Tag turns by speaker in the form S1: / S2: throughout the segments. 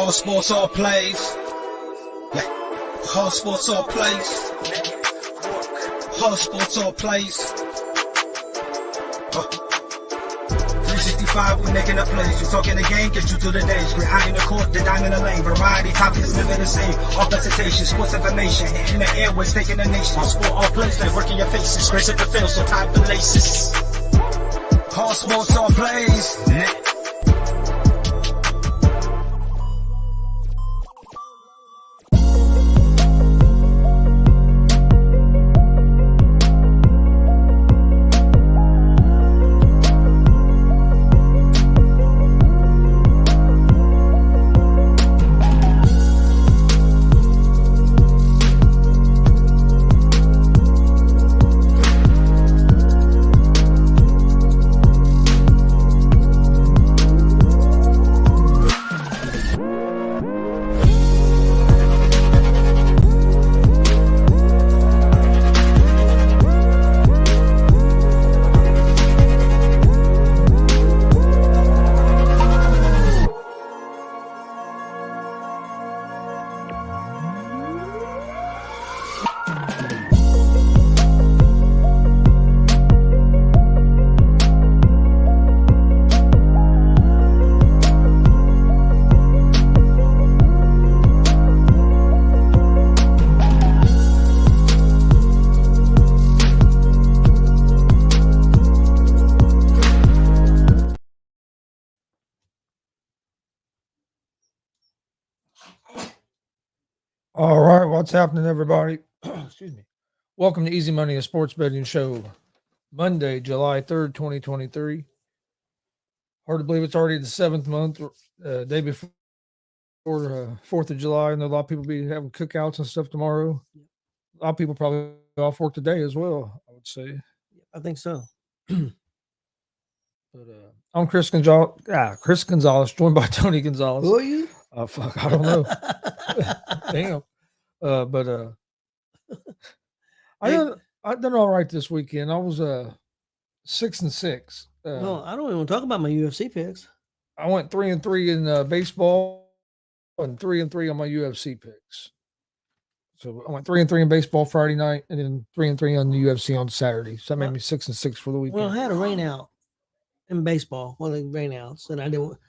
S1: All sports, all plays. Yeah. All sports, all plays. All sports, all plays. 365, we making up plays. You talking the game, get you to the days. We're out in the court, the dime in the lane. Variety topics living the same. All presentation, sports information. In the airways, taking the nation. All sport, all plays, like working your faces. Grace at the field, so tie the laces. All sports, all plays. Yeah.
S2: All right, what's happening, everybody? Excuse me. Welcome to Easy Money, a sports betting show. Monday, July 3rd, 2023. Hard to believe it's already the 7th month, day before 4th of July. I know a lot of people be having cookouts and stuff tomorrow. A lot of people probably off work today as well, I would say.
S3: I think so.
S2: But I'm Chris Gonzalez, joined by Tony Gonzalez.
S3: Who are you?
S2: Fuck, I don't know. Damn. I done all right this weekend. I was 6-6.
S3: No, I don't even want to talk about my UFC picks.
S2: I went 3-3 in baseball and 3-3 on my UFC picks. So I went 3-3 in baseball Friday night and then 3-3 on the UFC on Saturday. So that made me 6-6 for the weekend.
S3: Well, I had a rain out in baseball, one of the rain outs, and I didn't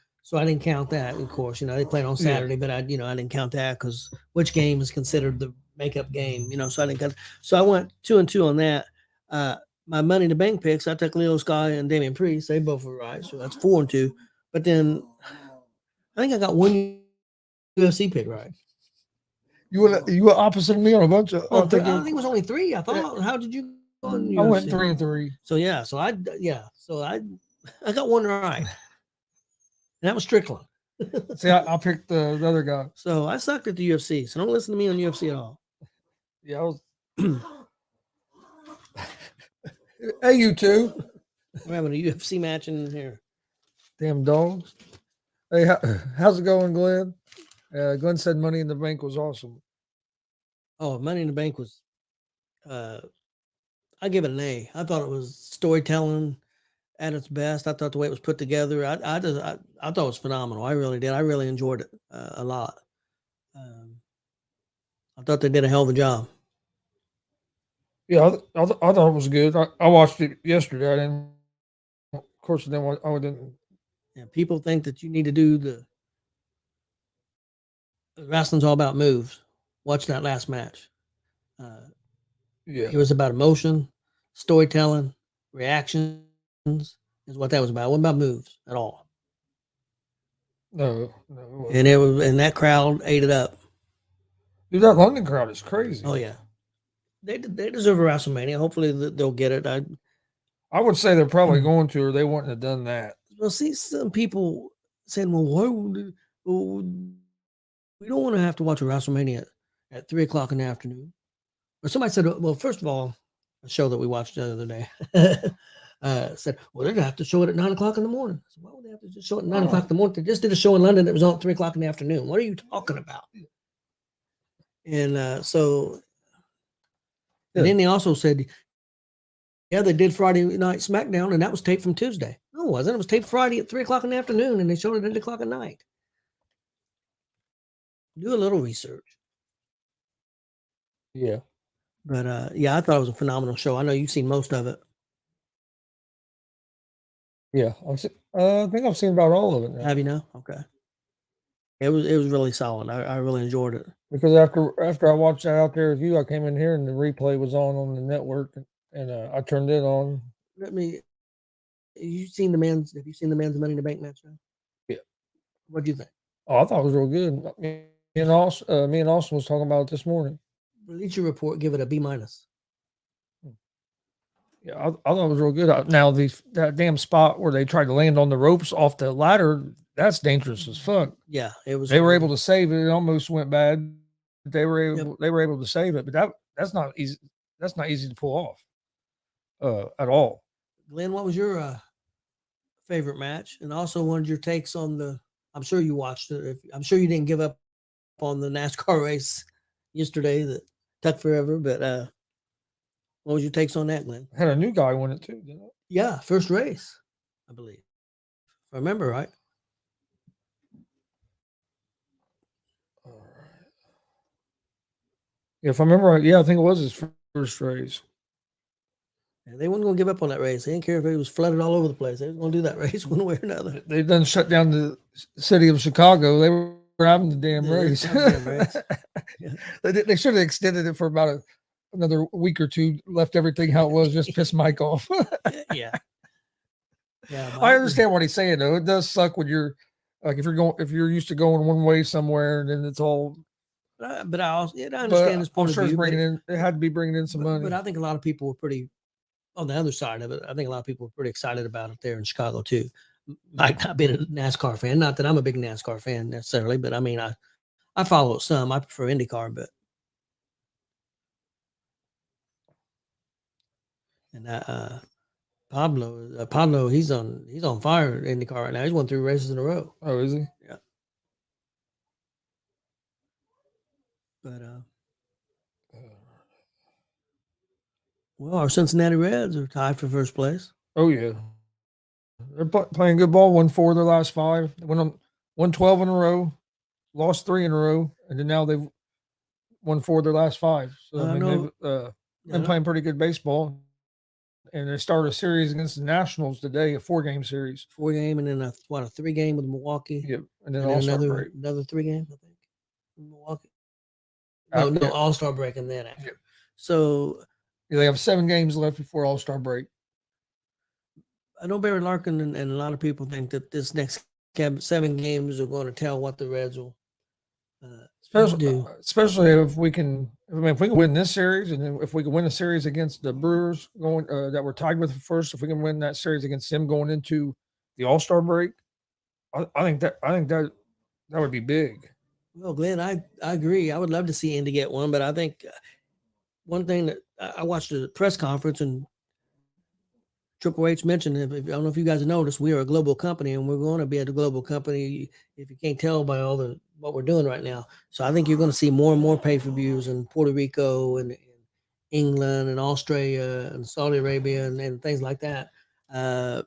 S3: count that. Of course, they played on Saturday, but I didn't count that because which game is considered the makeup game, so I didn't count. So I went 2-2 on that. My money in the bank picks, I took Leo Sky and Damian Priest. They both were right, so that's 4-2. But then I think I got one UFC pick right.
S2: You were opposite me on a bunch of.
S3: I think it was only 3. I thought. How did you go on UFC?
S2: I went 3-3.
S3: So I got one right. And that was Strickland.
S2: See, I picked the other guy.
S3: So I sucked at the UFC. So don't listen to me on UFC at all.
S2: Yeah, I was. Hey, you two.
S3: We're having a UFC match in here.
S2: Damn dogs. Hey, how's it going, Glenn? Glenn said Money in the Bank was awesome.
S3: Oh, Money in the Bank was. I give it an A. I thought it was storytelling at its best. I thought the way it was put together, I thought it was phenomenal. I really did. I really enjoyed it a lot. I thought they did a hell of a job.
S2: Yeah, I thought it was good. I watched it yesterday. I didn't. Of course, I didn't.
S3: Yeah, people think that you need to do the wrestling's all about moves. Watch that last match.
S2: Yeah,
S3: it was about emotion, storytelling, reactions. Is what that was about. It wasn't about moves at all.
S2: No.
S3: And that crowd ate it up.
S2: Dude, that London crowd is crazy.
S3: Oh yeah, they deserve a WrestleMania. Hopefully they'll get it.
S2: I would say they're probably going to, or they wouldn't have done that.
S3: Well, see, some people saying, "Well, why we don't want to have to watch a WrestleMania at 3:00 in the afternoon." Or somebody said, "Well, first of all, a show that we watched the other day." Said, well, they're going to have to show it at 9:00 in the morning. So why would they have to just show it at 9:00 in the morning? They just did a show in London that was on at 3:00 in the afternoon. What are you talking about? And and then they also said, yeah, they did Friday Night SmackDown, and that was taped from Tuesday. No, it wasn't. It was taped Friday at 3:00 in the afternoon, and they showed it at 8:00 at night. Do a little research.
S2: Yeah.
S3: But yeah, I thought it was a phenomenal show. I know you've seen most of it.
S2: Yeah. I think I've seen about all of it now.
S3: Have you now? Okay. It was really solid. I really enjoyed it.
S2: Because after I watched that Out There With You, I came in here and the replay was on the network, and I turned it on.
S3: Have you seen the men's Money in the Bank match?
S2: Yeah.
S3: What do you think?
S2: Oh, I thought it was real good. Me and Austin was talking about it this morning.
S3: Bleacher Report give it a B-.
S2: Yeah, I thought it was real good. Now that damn spot where they tried to land on the ropes off the ladder, that's dangerous as fuck.
S3: Yeah, it was.
S2: They were able to save it. It almost went bad. They were able to save it, but that's not easy. That's not easy to pull off at all.
S3: Glenn, what was your favorite match? And also, what are your takes on the? I'm sure you watched it. I'm sure you didn't give up on the NASCAR race yesterday that took forever. But what was your takes on that, Glenn?
S2: Had a new guy win it too, didn't it?
S3: Yeah, first race, I believe. If I remember right.
S2: All right. If I remember right, yeah, I think it was his first race.
S3: And they weren't going to give up on that race. They didn't care if it was flooded all over the place. They were going to do that race one way or another.
S2: They done shut down the city of Chicago. They were having the damn race.
S3: Yeah.
S2: They should have extended it for about another week or two. Left everything how it was. Just piss Mike off.
S3: Yeah. Yeah.
S2: I understand what he's saying though. It does suck when you're like if you're used to going one way somewhere and then it's all.
S3: But I understand this point
S2: I'm sure
S3: of view.
S2: It had to be bringing in some money.
S3: But I think a lot of people were pretty. On the other side of it, I think a lot of people were pretty excited about it there in Chicago too. Might not be a NASCAR fan, not that I'm a big NASCAR fan necessarily, but I mean, I follow it some. I prefer IndyCar, but and Pablo, he's on fire in IndyCar right now. He's won 3 races in a row.
S2: Oh, is he?
S3: Yeah. But well, our Cincinnati Reds are tied for first place.
S2: Oh yeah, they're playing good ball. Won 4 of their last 5. They won 12 in a row, lost 3 in a row, and then now they've won 4 of their last 5. So I mean, they've been playing pretty good baseball. And they started a series against the Nationals today, a 4-game series.
S3: 4-game, and then a 3-game with Milwaukee.
S2: Yep, and then
S3: another 3-game, I think, in Milwaukee. No, All-Star break and then after. Yep. So
S2: they have 7 games left before All-Star break.
S3: I know Barry Larkin and a lot of people think that this next 7 games are going to tell what the Reds will do.
S2: Especially if we can win this series, and then if we can win a series against the Brewers going that we're tied with first, if we can win that series against them going into the All-Star break, I think that would be big.
S3: Well, Glenn, I agree. I would love to see Indy get one, but I think one thing that I watched a press conference and Triple H mentioned, I don't know if you guys have noticed, we are a global company and we're going to be a global company if you can't tell by what we're doing right now. So I think you're going to see more and more pay-per-views in Puerto Rico and England and Australia and Saudi Arabia and things like that. I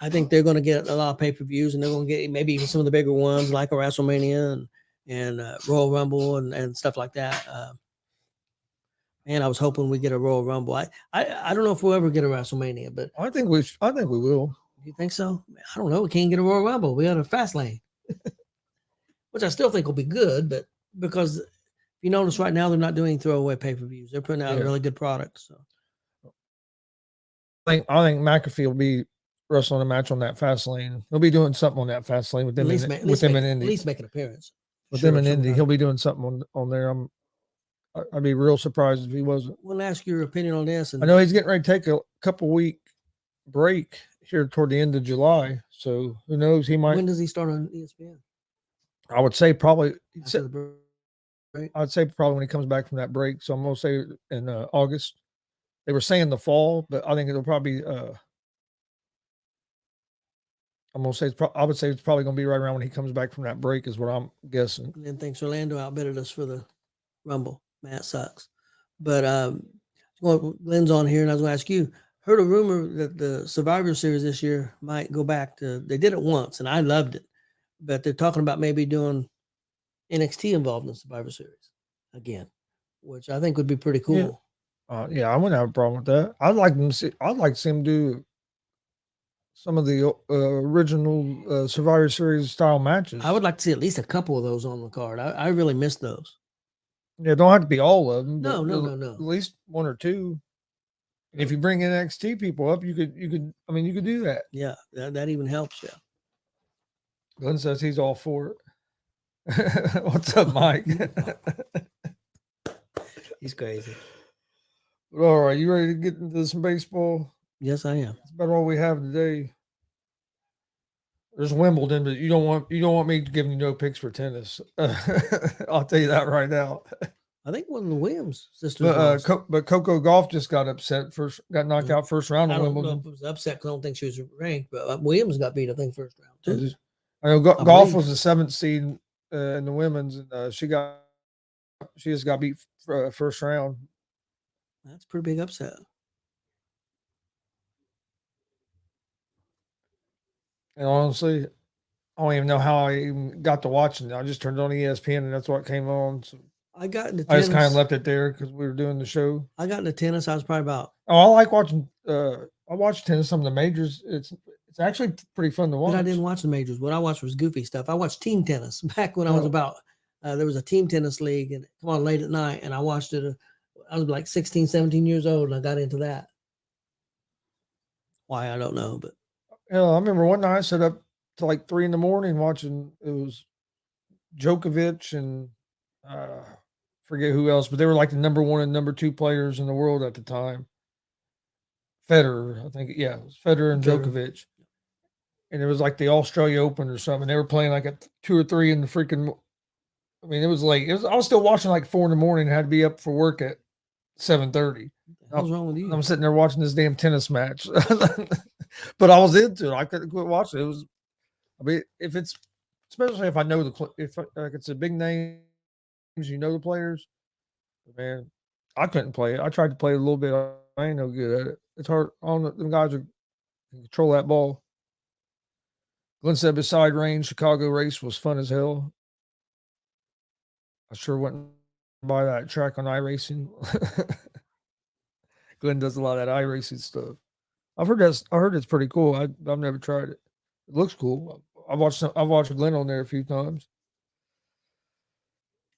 S3: think they're going to get a lot of pay-per-views, and they're going to get maybe even some of the bigger ones like a WrestleMania and Royal Rumble and stuff like that. Man, I was hoping we get a Royal Rumble. I don't know if we'll ever get a WrestleMania, but
S2: I think we will.
S3: You think so? I don't know. We can't get a Royal Rumble. We got a fast lane, which I still think will be good. But because if you notice right now, they're not doing throwaway pay-per-views. They're putting out really good products. So
S2: I think McAfee will be wrestling a match on that fast lane. He'll be doing something on that fast lane with them in Indy.
S3: At least make an appearance.
S2: With them in Indy, he'll be doing something on there. I'd be real surprised if he wasn't.
S3: I want to ask your opinion on this.
S2: I know he's getting ready to take a couple-week break here toward the end of July. So who knows? He might.
S3: When does he start on ESPN?
S2: I would say probably.
S3: I'd
S2: say probably when he comes back from that break. So I'm going to say in August. They were saying the fall, but I think it'll probably. I'm going to say I would say it's probably going to be right around when he comes back from that break, is what I'm guessing.
S3: And then thinks Orlando outbidded us for the Rumble. Matt sucks. But Glenn's on here, and I was going to ask you, heard a rumor that the Survivor Series this year might go back to, they did it once, and I loved it, but they're talking about maybe doing NXT involved in Survivor Series again, which I think would be pretty
S2: Yeah.
S3: cool.
S2: Yeah, I wouldn't have a problem with that. I'd like them to see. I'd like to see him do some of the original Survivor Series style matches.
S3: I would like to see at least a couple of those on the card. I really miss those.
S2: Yeah, don't have to be all of them, but
S3: No.
S2: at least one or two. And if you bring NXT people up, you could. I mean, you could do that.
S3: Yeah, that even helps. Yeah.
S2: Glenn says he's all for it. What's up, Mike?
S3: He's crazy.
S2: All right, you ready to get into some baseball?
S3: Yes, I am.
S2: That's about all we have today. There's Wimbledon, but you don't want me giving you no picks for tennis. I'll tell you that right now.
S3: I think one of the Williams sisters. But
S2: but Coco Golf just got upset. Got knocked out first round of
S3: I don't
S2: Wimbledon.
S3: know if it was upset because I don't think she was ranked, but Williams got beat. I think first round too.
S2: I know Golf was the 7th seed in the women's, and she just got beat first round.
S3: That's a pretty big upset.
S2: And honestly, I don't even know how I even got to watching it. I just turned on ESPN, and that's what came on. So
S3: I got into tennis.
S2: I just kind of left it there because we were doing the show.
S3: I got into tennis. I was probably about.
S2: Oh, I like watching. I watch tennis. Some of the majors. It's actually pretty fun to watch.
S3: But I didn't watch the majors. What I watched was goofy stuff. I watched team tennis back when I was about. There was a team tennis league, and come on late at night, and I watched it. I was like 16, 17 years old, and I got into that. Why I don't know, but
S2: I remember one night I sat up to like 3 a.m. watching. It was Djokovic and forget who else, but they were like the number 1 and number 2 players in the world at the time. Federer, I think, yeah, it was Federer and Djokovic, and it was like the Australia Open or something. They were playing like at 2 or 3 in the freaking. I mean, it was late. I was still watching like 4 a.m. and had to be up for work at 7:30.
S3: What's wrong with you?
S2: I'm sitting there watching this damn tennis match, but I was into it. I couldn't quit watching it. I mean, if it's especially if I know if like it's a big name, you know the players. Man, I couldn't play it. I tried to play it a little bit. I ain't no good at it. It's hard. All them guys can control that ball. Glenn said beside rain, Chicago race was fun as hell. I sure went by that track on iRacing. Glenn does a lot of that iRacing stuff. I heard it's pretty cool. I've never tried it. It looks cool. I've watched Glenn on there a few times.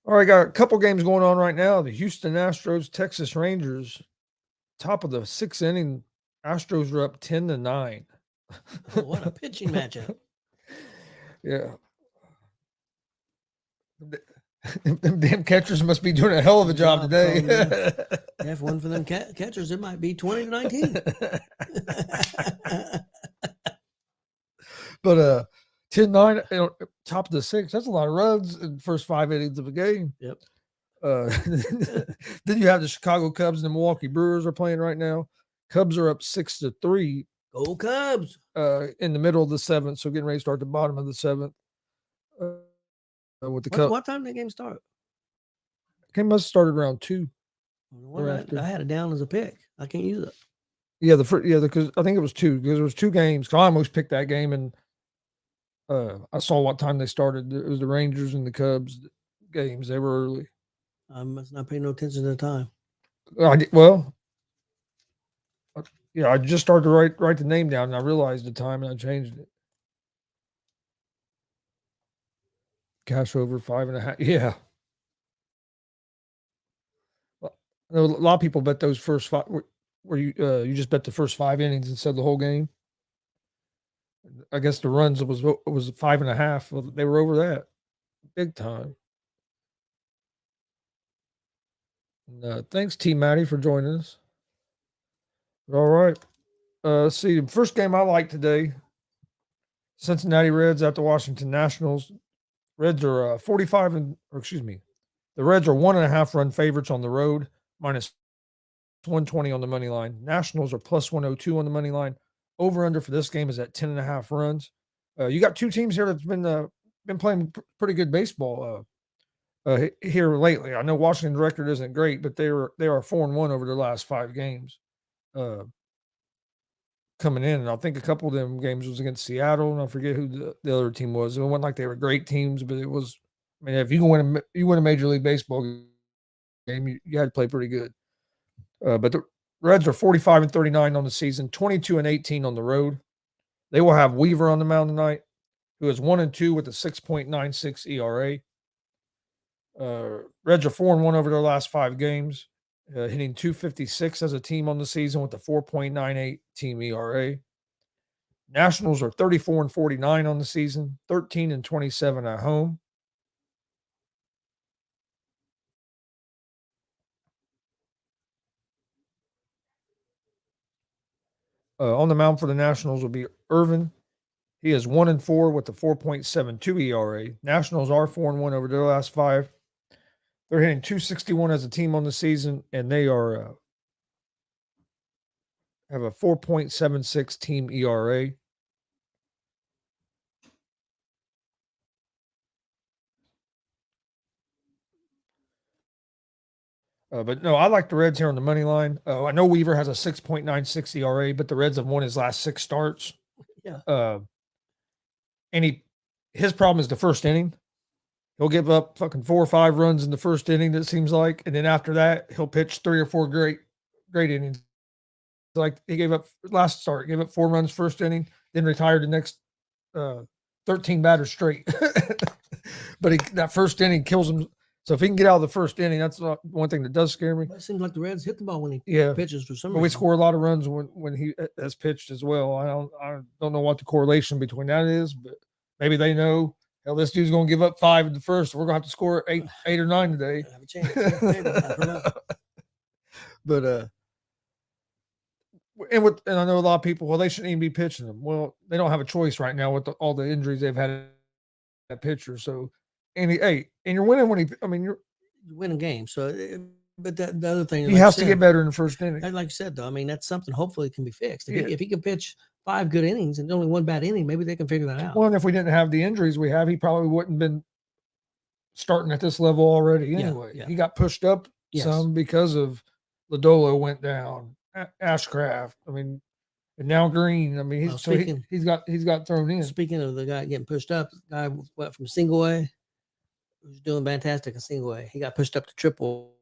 S2: All right, got a couple games going on right now. The Houston Astros, Texas Rangers, top of the 6th inning. Astros are up 10-9.
S3: Oh, what a pitching matchup!
S2: Yeah. Them damn catchers must be doing a hell of a job today.
S3: If one for them catchers, it might be 20-19.
S2: But 10-9, top of the 6th. That's a lot of runs in the first 5 innings of a game.
S3: Yep.
S2: Then you have the Chicago Cubs and the Milwaukee Brewers are playing right now. Cubs are up 6-3.
S3: Go Cubs!
S2: In the middle of the 7th, so getting ready to start the bottom of the 7th. With the Cubs.
S3: What time did the game start?
S2: Game must have started around 2.
S3: I had it down as a pick. I can't use it.
S2: Yeah, because I think it was 2 because there was 2 games. I almost picked that game, and I saw what time they started. It was the Rangers and the Cubs games. They were early.
S3: I must not pay no attention to the time.
S2: I just started to write the name down, and I realized the time, and I changed it. Cash over 5.5. Yeah. I know a lot of people bet those first 5 where you just bet the first 5 innings instead of the whole game. I guess the runs was 5.5. Well, they were over that big time. And, thanks, T. Matty, for joining us. All right. Let's see. The first game I like today, Cincinnati Reds at the Washington Nationals. Reds are the Reds are 1.5 run favorites on the road, minus 120 on the money line. Nationals are plus 102 on the money line. Over under for this game is at 10.5 runs. You got 2 teams here that's been playing pretty good baseball here lately. I know Washington's record isn't great, but they are 4-1 over their last 5 games coming in. And I think a couple of them games was against Seattle, and I forget who the other team was. It wasn't like they were great teams, but it was. mean, if you win a Major League Baseball game, you had to play pretty good. But the Reds are 45-39 on the season, 22-18 on the road. They will have Weaver on the mound tonight, who is 1-2 with a 6.96 ERA. Reds are 4-1 over their last 5 games, hitting .256 as a team on the season with a 4.98 team ERA. Nationals are 34-49 on the season, 13-27 at home. On the mound for the Nationals will be Irvin. He is 1-4 with a 4.72 ERA. Nationals are 4-1 over their last 5. They're hitting .261 as a team on the season, and they are have a 4.76 team ERA. But no, I like the Reds here on the money line. I know Weaver has a 6.96 ERA, but the Reds have won his last 6 starts.
S3: Yeah.
S2: And his problem is the first inning. He'll give up fucking 4 or 5 runs in the first inning, it seems like. And then after that, he'll pitch 3 or 4 great innings. Like he gave up 4 runs first inning, then retired the next 13 batters straight. But that first inning kills him. So if he can get out of the first inning, that's one thing that does scare me.
S3: But it seems like the Reds hit the ball when he pitches for some
S2: reason. We score a lot of runs when he has pitched as well. I don't know what the correlation between that is, but maybe they know, hell, this dude's going to give up 5 in the first. We're going to have to score 8 or 9 today.
S3: Have a chance.
S2: But and I know a lot of people, well, they shouldn't even be pitching them. Well, they don't have a choice right now with all the injuries they've had at pitcher. So, and you're winning you're
S3: winning games. So, but the other thing,
S2: he has to get better in the first inning.
S3: Like you said, though, I mean, that's something hopefully can be fixed. If he can pitch 5 good innings and only 1 bad inning, maybe they can figure that out.
S2: Well, and if we didn't have the injuries we have, he probably wouldn't have been starting at this level already anyway. Yeah. He got pushed up some because of Lodolo went down, Ashcraft. I mean, and now Green. I mean, he's got thrown in.
S3: Speaking of the guy getting pushed up, the guy from single A, who's doing fantastic in single A. He got pushed up to triple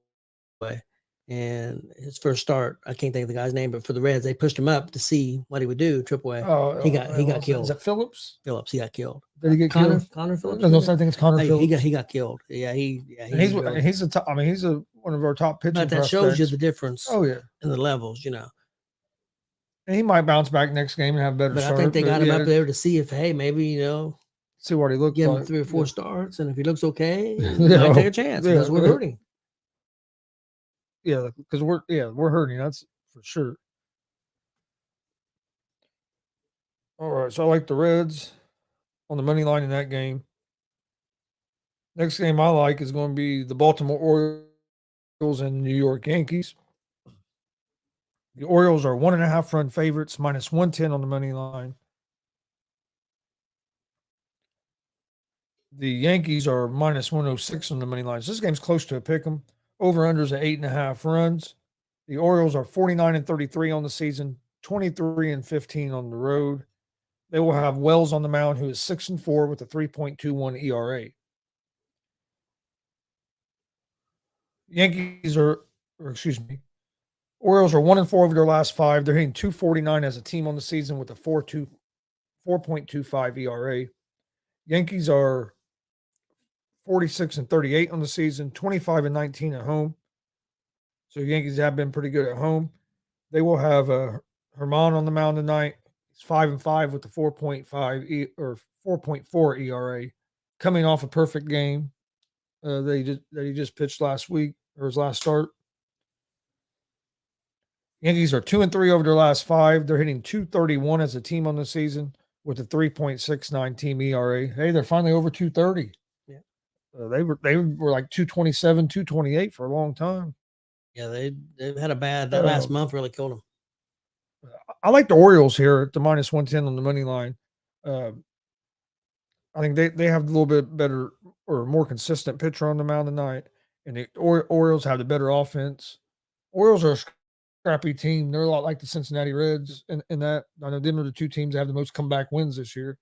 S3: A, and his first start, I can't think of the guy's name, but for the Reds, they pushed him up to see what he would do. Triple A. He got killed.
S2: Is that Phillips?
S3: Phillips. He got killed.
S2: Did he get killed?
S3: Connor Phillips.
S2: No, I think it's Connor Phillips.
S3: He got killed. Yeah,
S2: he's a top. I mean, he's one of our top pitching.
S3: But that
S2: prospects.
S3: shows you the difference.
S2: Oh yeah,
S3: in the levels,
S2: And he might bounce back next game and have better.
S3: But I think they got him up there to see if, hey, maybe
S2: see what he looks
S3: like. Give him 3 or 4 starts, and if he looks okay, might take a chance because we're hurting.
S2: Yeah, because we're hurting. That's for sure. All right, so I like the Reds on the money line in that game. Next game I like is going to be the Baltimore Orioles and New York Yankees. The Orioles are 1.5 run favorites, -110 on the money line. The Yankees are -106 on the money line. So this game's close to a pick 'em. Over-unders at 8.5 runs. The Orioles are 49-33 on the season, 23-15 on the road. They will have Wells on the mound, who is 6-4 with a 3.21 ERA. Orioles are 1-4 over their last 5. They're hitting .249 as a team on the season with a 4.25 ERA. Yankees are 46-38 on the season, 25-19 at home. So Yankees have been pretty good at home. They will have Herman on the mound tonight. He's 5-5 with the 4.5 or 4.4 ERA, coming off a perfect game that he just pitched last week or his last start. Yankees are 2-3 over their last 5. They're hitting .231 as a team on the season with a 3.69 team ERA. Hey, they're finally over 230.
S3: Yeah,
S2: they were like 227, 228 for a long time.
S3: Yeah, they've had a bad that last month really killed them.
S2: I like the Orioles here at the -110 on the money line. I think they have a little bit better or more consistent pitcher on the mound tonight, and the Orioles have the better offense. Orioles are a scrappy team. They're a lot like the Cincinnati Reds in that. I know them are the 2 teams that have the most comeback wins this year.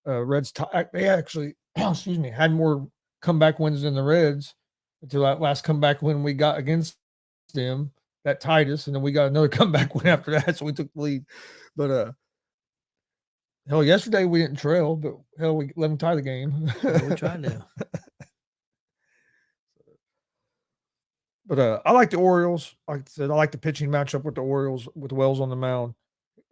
S2: Reds, they actually, had more comeback wins than the Reds until that last comeback win we got against them that tied us, and then we got another comeback win after that, so we took the lead. But hell, yesterday we didn't trail, but hell, we let them tie the game.
S3: Yeah, we tried to.
S2: But I like the Orioles. Like I said, I like the pitching matchup with the Orioles with Wells on the mound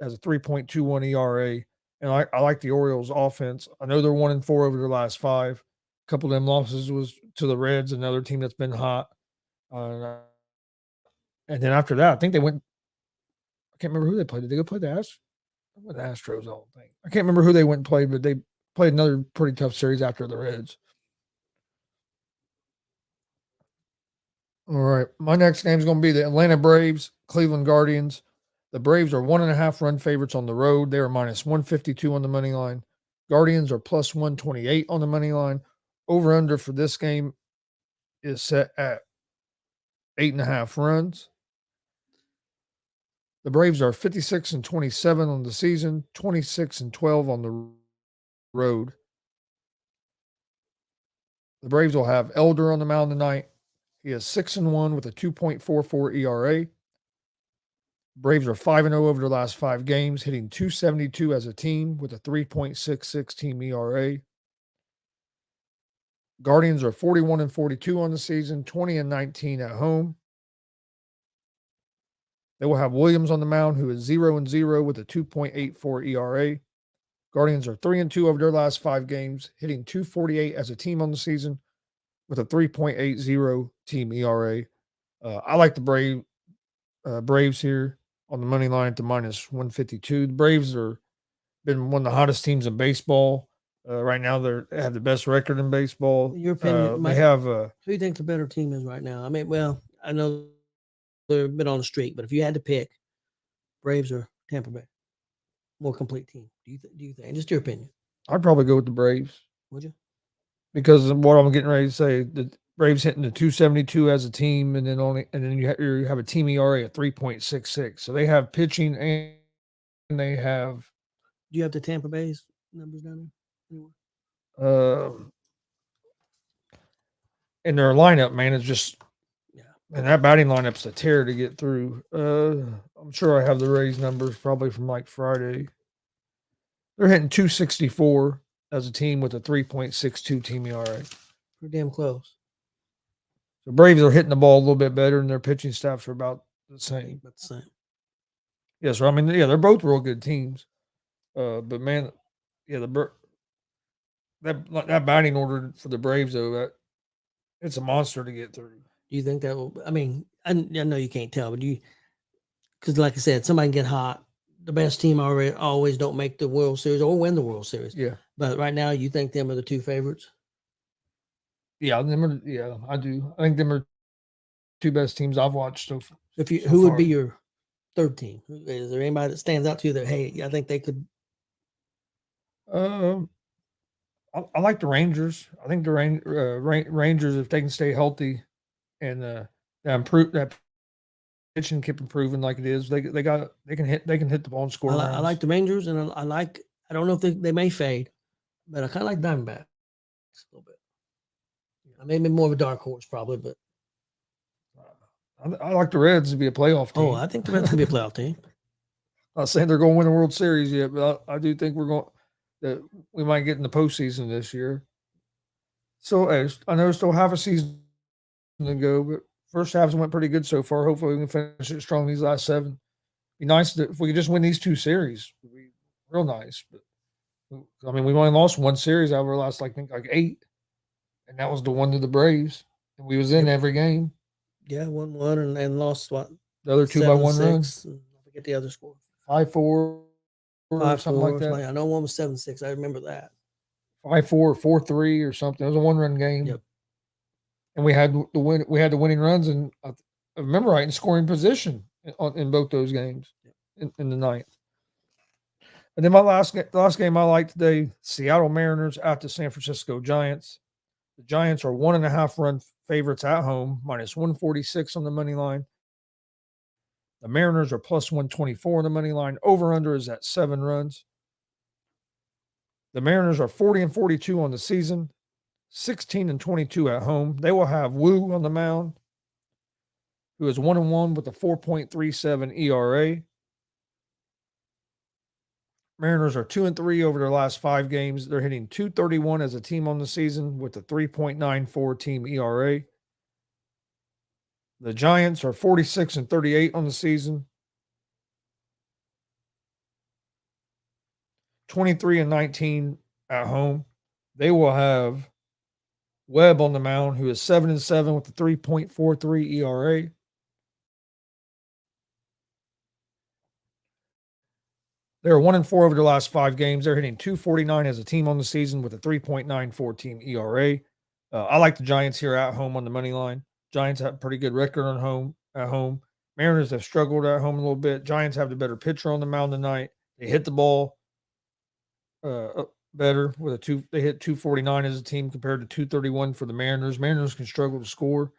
S2: as a 3.21 ERA. And I like the Orioles offense. I know they're 1-4 over their last 5. A couple of them losses was to the Reds, another team that's been hot. And then after that, I think they went. I can't remember who they played. Did they go play the Astros? The Astros, I don't think. I can't remember who they went and played, but they played another pretty tough series after the Reds. All right. My next game is going to be the Atlanta Braves, Cleveland Guardians. The Braves are 1.5 run favorites on the road. They are minus 152 on the money line. Guardians are plus 128 on the money line. Over under for this game is set at 8.5 runs. The Braves are 56-27 on the season, 26-12 on the road. The Braves will have Elder on the mound tonight. He is 6-1 with a 2.44 ERA. Braves are 5-0 over their last 5 games, hitting .272 as a team with a 3.66 team ERA. Guardians are 41-42 on the season, 20-19 at home. They will have Williams on the mound, who is 0-0 with a 2.84 ERA. Guardians are 3-2 over their last 5 games, hitting .248 as a team on the season with a 3.80 team ERA. I like the Braves here on the money line at the minus 152. The Braves are been one of the hottest teams in baseball. Right now, they have the best record in baseball.
S3: Your opinion,
S2: they have.
S3: Who do you think the better team is right now? I mean, well, I know they're a bit on the streak, but if you had to pick, Braves or Tampa Bay, more complete team. Do you think? Just your opinion.
S2: I'd probably go with the Braves.
S3: Would you?
S2: Because of what I'm getting ready to say, the Braves hitting the 272 as a team, and then you have a team ERA at 3.66. So they have pitching and they have.
S3: Do you have the Tampa Bay's numbers down there?
S2: And their lineup, man, is just and that batting lineup's a tear to get through. I'm sure I have the Rays numbers probably from like Friday. They're hitting 264 as a team with a 3.62 team ERA.
S3: Pretty damn close.
S2: The Braves are hitting the ball a little bit better, and their pitching staffs are about the same.
S3: About the same.
S2: Yeah, so I mean, yeah, they're both real good teams. But man, yeah, that batting order for the Braves though, it's a monster to get through.
S3: Do you think that will? I mean, I know you can't tell, but because like I said, somebody can get hot. The best team always don't make the World Series or win the World Series.
S2: Yeah.
S3: But right now, you think them are the 2 favorites?
S2: Yeah, I do. I think them are 2 best teams I've watched so far.
S3: Who would be your 3rd team? Is there anybody that stands out to you that, hey, I think they could?
S2: I like the Rangers. I think the Rangers, if they can stay healthy and improve that pitching, keep improving like it is, they can hit the ball and score.
S3: I like the Rangers, and I don't know if they may fade, but I kind of like Diamondbacks a little bit. Maybe more of a dark horse, probably, but
S2: I like the Reds to be a playoff team.
S3: Oh, I think the Reds can be a playoff team.
S2: I'm not saying they're going to win the World Series yet, but I do think that we might get in the postseason this year. So I know still half a season to go, but first halves went pretty good so far. Hopefully we can finish it strong these last 7. Be nice if we could just win these 2 series. It'd be real nice. But I mean, we've only lost 1 series out of our last, I think, like 8, and that was the one to the Braves, and we was in every game.
S3: Yeah, 1-1 and lost what?
S2: The other 2 by 1 run.
S3: I forget the other score.
S2: 5-4. 5-4 something like that.
S3: I know one was 7-6. I remember that.
S2: 5-4, 4-3 or something. It was a 1-run game.
S3: Yep.
S2: And we had the win. We had the winning runs, and I remember right in scoring position in both those games in the ninth. And then the last game I like today, Seattle Mariners at the San Francisco Giants. The Giants are 1.5 run favorites at home, minus 146 on the money line. The Mariners are plus 124 on the money line. Over-under is at 7 runs. The Mariners are 40-42 on the season, 16-22 at home. They will have Wu on the mound, who is 1-1 with a 4.37 ERA. Mariners are 2-3 over their last 5 games. They're hitting .231 as a team on the season with a 3.94 team ERA. The Giants are 46-38 on the season. 23-19 at home. They will have Webb on the mound, who is 7-7 with a 3.43 ERA. They're 1-4 over the last 5 games. They're hitting .249 as a team on the season with a 3.94 team ERA. I like the Giants here at home on the money line. Giants have a pretty good record at home. Mariners have struggled at home a little bit. Giants have the better pitcher on the mound tonight. They hit the ball better with a 2. They hit .249 as a team compared to .231 for the Mariners. Mariners can struggle to score,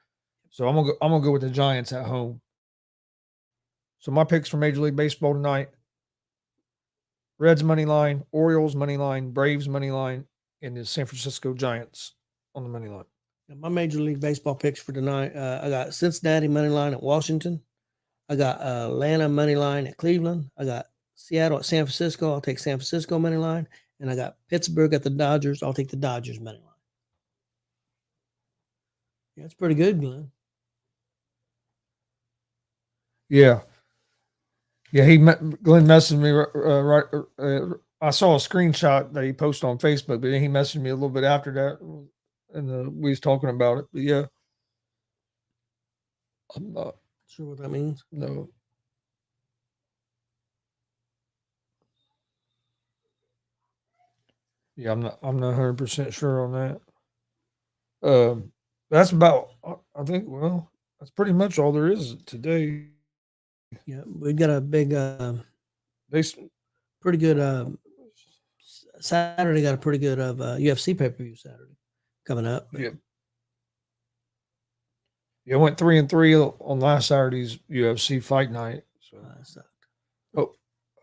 S2: so I'm gonna go with the Giants at home. So my picks for Major League Baseball tonight: Reds money line, Orioles money line, Braves money line, and the San Francisco Giants on the money line.
S3: My Major League Baseball picks for tonight, I got Cincinnati money line at Washington. I got Atlanta money line at Cleveland. I got Seattle at San Francisco. I'll take San Francisco money line. And I got Pittsburgh at the Dodgers. I'll take the Dodgers money line. Yeah, it's pretty good, Glenn.
S2: Yeah. Yeah, Glenn messaged me I saw a screenshot that he posted on Facebook, but then he messaged me a little bit after that, and we was talking about it. But yeah, I'm not
S3: sure what that means.
S2: No. Yeah, I'm not 100% sure on that. That's about. I think. Well, that's pretty much all there is today.
S3: Yeah, we've got a big, pretty good. Saturday got a pretty good of UFC pay-per-view Saturday coming up.
S2: Yeah. Yeah, I went 3-3 on last Saturday's UFC fight night. So
S3: that sucked.
S2: Oh,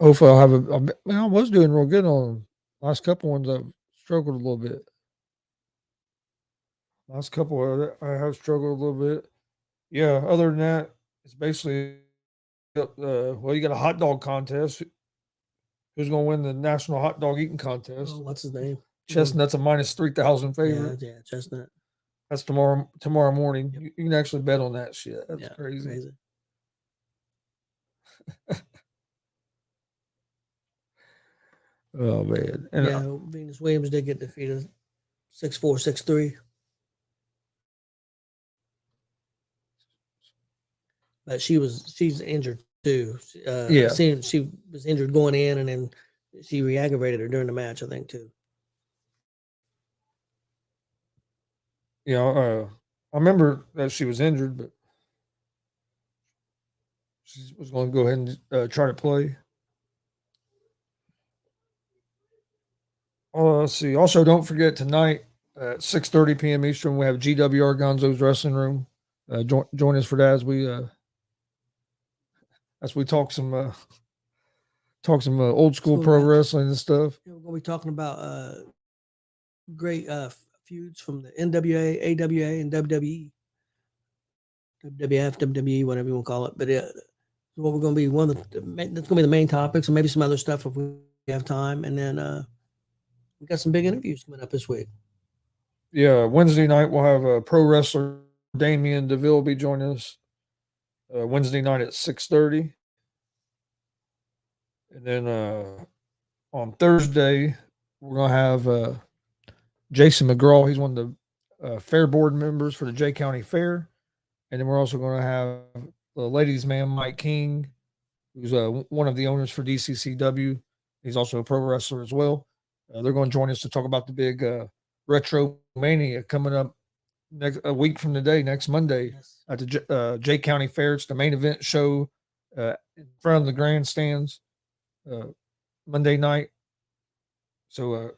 S2: hopefully I'll have I was doing real good on last couple ones. I've struggled a little bit. Last couple I have struggled a little bit. Yeah, other than that, it's basically well, you got a hot dog contest. Who's going to win the national hot dog eating contest?
S3: Oh, what's his name?
S2: Chestnut's a minus 3,000 favorite.
S3: Yeah, Chestnut.
S2: That's tomorrow morning. Yep. You can actually bet on that shit. That's crazy. Oh man!
S3: And Venus Williams did get defeated, 6-4, 6-3. But she's injured too. She was injured going in, and then she re-aggravated her during the match, I think, too.
S2: Yeah, I remember that she was injured, but she was going to go ahead and try to play. Let's see. Also, don't forget tonight at 6:30 p.m. Eastern, we have GWR Gonzo's Wrestling Room. Join us for that as we talk some old school pro wrestling and stuff.
S3: We're going to be talking about great feuds from the NWA, AWA, and WWE, WWF, WWE, whatever you want to call it. But what we're going to be that's going to be the main topics, and maybe some other stuff if we have time. And then we got some big interviews coming up this week.
S2: Yeah, Wednesday night we'll have a pro wrestler Damian DeVille be joining us. Wednesday night at 6:30, and then on Thursday we're gonna have Jason McGraw. He's one of the fair board members for the Jay County Fair, and then we're also going to have the ladies' man Mike King, who's one of the owners for DCCW. He's also a pro wrestler as well. They're going to join us to talk about the big Retro Mania coming up a week from today, next Monday, at the Jay County Fair. It's the main event show in front of the grandstands Monday night. So,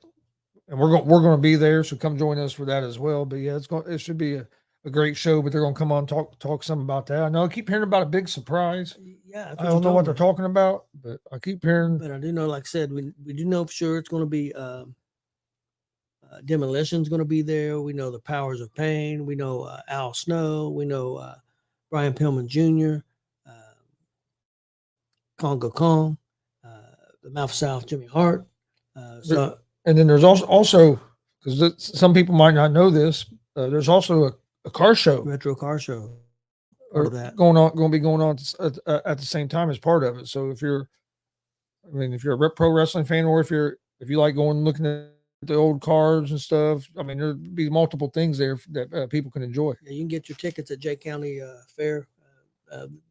S2: and we're going to be there. So come join us for that as well. But yeah, it should be a great show. But they're going to come on talk some about that. I know I keep hearing about a big surprise.
S3: Yeah,
S2: I don't know what they're talking about, but I keep hearing.
S3: But I do know, like I said, we do know for sure it's going to be Demolition's going to be there. We know the Powers of Pain. We know Al Snow. We know Brian Pillman Jr., Congo Kong, the Mouth South Jimmy Hart.
S2: And then there's also because some people might not know this, there's also a car show,
S3: retro car show, part of that
S2: going to be going on at the same time as part of it. So if you're a pro wrestling fan, or if you like going and looking at the old cars and stuff, I mean, there'll be multiple things there that people can enjoy.
S3: Yeah, you can get your tickets at Jay County Fair.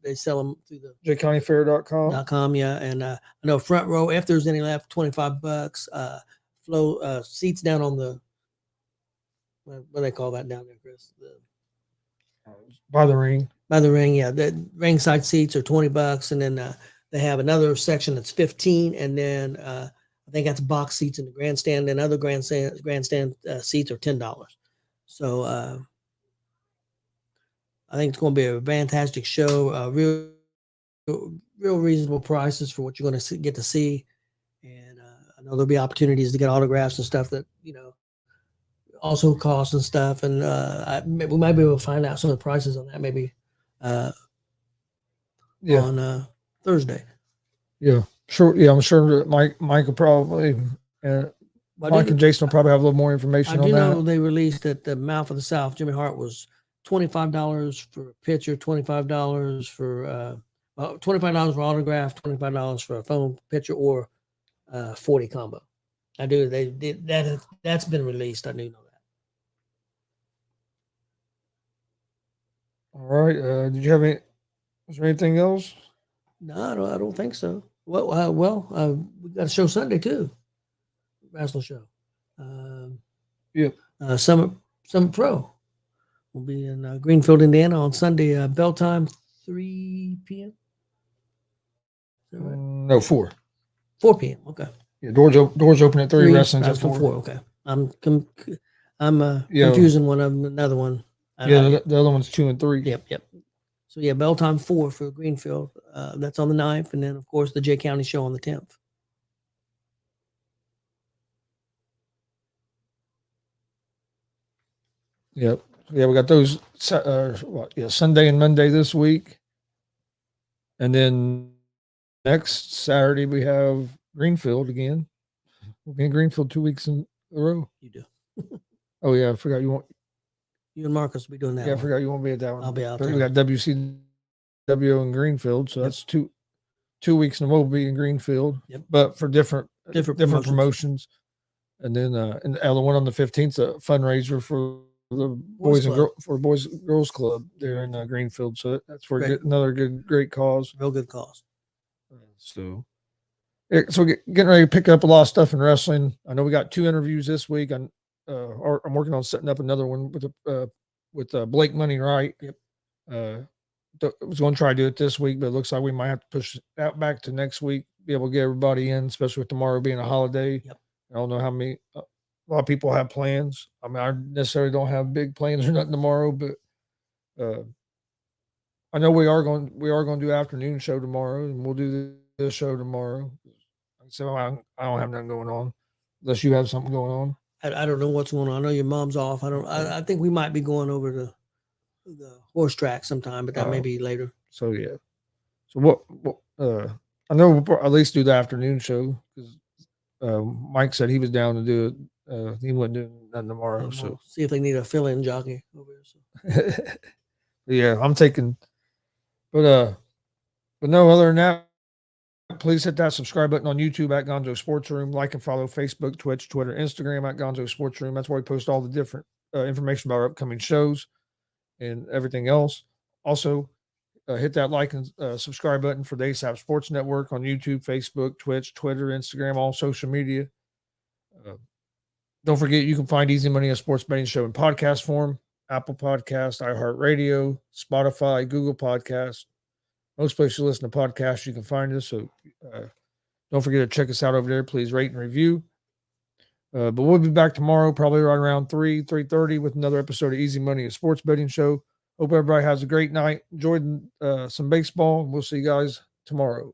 S3: They sell them through the
S2: jcountyfair.com.
S3: Yeah, and I know front row, if there's any left, $25. Flow seats down on the what do they call that down there, Chris?
S2: By the ring.
S3: By the ring, yeah. The ringside seats are $20, and then they have another section that's $15, and then I think that's box seats in the grandstand, and other grandstand seats are $10. So I think it's going to be a fantastic show. Real reasonable prices for what you're going to get to see, and I know there'll be opportunities to get autographs and stuff that also cost and stuff. And we might be able to find out some of the prices on that maybe on Thursday.
S2: Yeah, sure. Yeah, I'm sure that Mike will probably, Mike and Jason will probably have a little more information on that.
S3: I do know they released at the Mouth of the South, Jimmy Hart was $25 for a picture, $25 for $25 for autograph, $25 for a phone picture, or 40 combo. I do. They did that. That's been released. I do know that.
S2: All right. Did you have any? Is there anything else?
S3: No, I don't think so. Well, we got a show Sunday too. Wrestling show.
S2: Yep.
S3: Summit Pro. We'll be in Greenfield, Indiana on Sunday. Bell time 3 p.m. Is that right?
S2: No, 4.
S3: 4 p.m. Okay.
S2: Yeah, doors open at 3. Wrestling's at 4.
S3: Okay. I'm confusing one of them. Another one.
S2: The other one's 2 and 3.
S3: Yep. So yeah, bell time 4 for Greenfield. That's on the 9th, and then of course the Jay County show on the 10th.
S2: Yep. Yeah, we got those Sunday and Monday this week. And then next Saturday we have Greenfield again. We'll be in Greenfield 2 weeks in a row.
S3: You do.
S2: Oh yeah, I forgot you
S3: and Marcus will be doing that.
S2: Yeah,
S3: one.
S2: I forgot you won't be at that one.
S3: I'll be out
S2: there.
S3: there.
S2: We got WCW in Greenfield, so that's 2 weeks in a row. We'll be in Greenfield.
S3: Yep.
S2: But for different
S3: promotions.
S2: And then and the other one on the 15th, a fundraiser for the Boys and Girls Club there in Greenfield. So that's for another great cause.
S3: Real good cause.
S2: So getting ready to pick up a lot of stuff in wrestling. I know we got 2 interviews this week. I'm working on setting up another one with Blake Money Wright.
S3: Yep.
S2: I was going to try to do it this week, but it looks like we might have to push that back to next week. Be able to get everybody in, especially with tomorrow being a holiday.
S3: Yep.
S2: I don't know how many. A lot of people have plans. I mean, I necessarily don't have big plans or nothing tomorrow, but I know we are going to do afternoon show tomorrow, and we'll do this show tomorrow. So I don't have nothing going on, unless you have something going on.
S3: I don't know what's going on. I know your mom's off. I think we might be going over to the horse track sometime, but that may be later.
S2: So yeah. So what I know we'll at least do the afternoon show because Mike said he was down to do it. He wasn't doing nothing tomorrow. So
S3: see if they need a fill-in jockey over here. So.
S2: Yeah, I'm taking. But no, other than that, please hit that subscribe button on YouTube at GonzoSportsRoom. Like and follow Facebook, Twitch, Twitter, Instagram at GonzoSportsRoom. That's where we post all the different information about our upcoming shows and everything else. Also, hit that like and subscribe button for the ASAP Sports Network on YouTube, Facebook, Twitch, Twitter, Instagram, all social media. Don't forget, you can find Easy Money, a sports betting show in podcast form, Apple Podcast, iHeartRadio, Spotify, Google Podcast. Most places you listen to podcasts, you can find us. So don't forget to check us out over there. Please rate and review. But we'll be back tomorrow, probably right around 3:30 with another episode of Easy Money, a sports betting show. Hope everybody has a great night. Enjoyed some baseball. We'll see you guys tomorrow.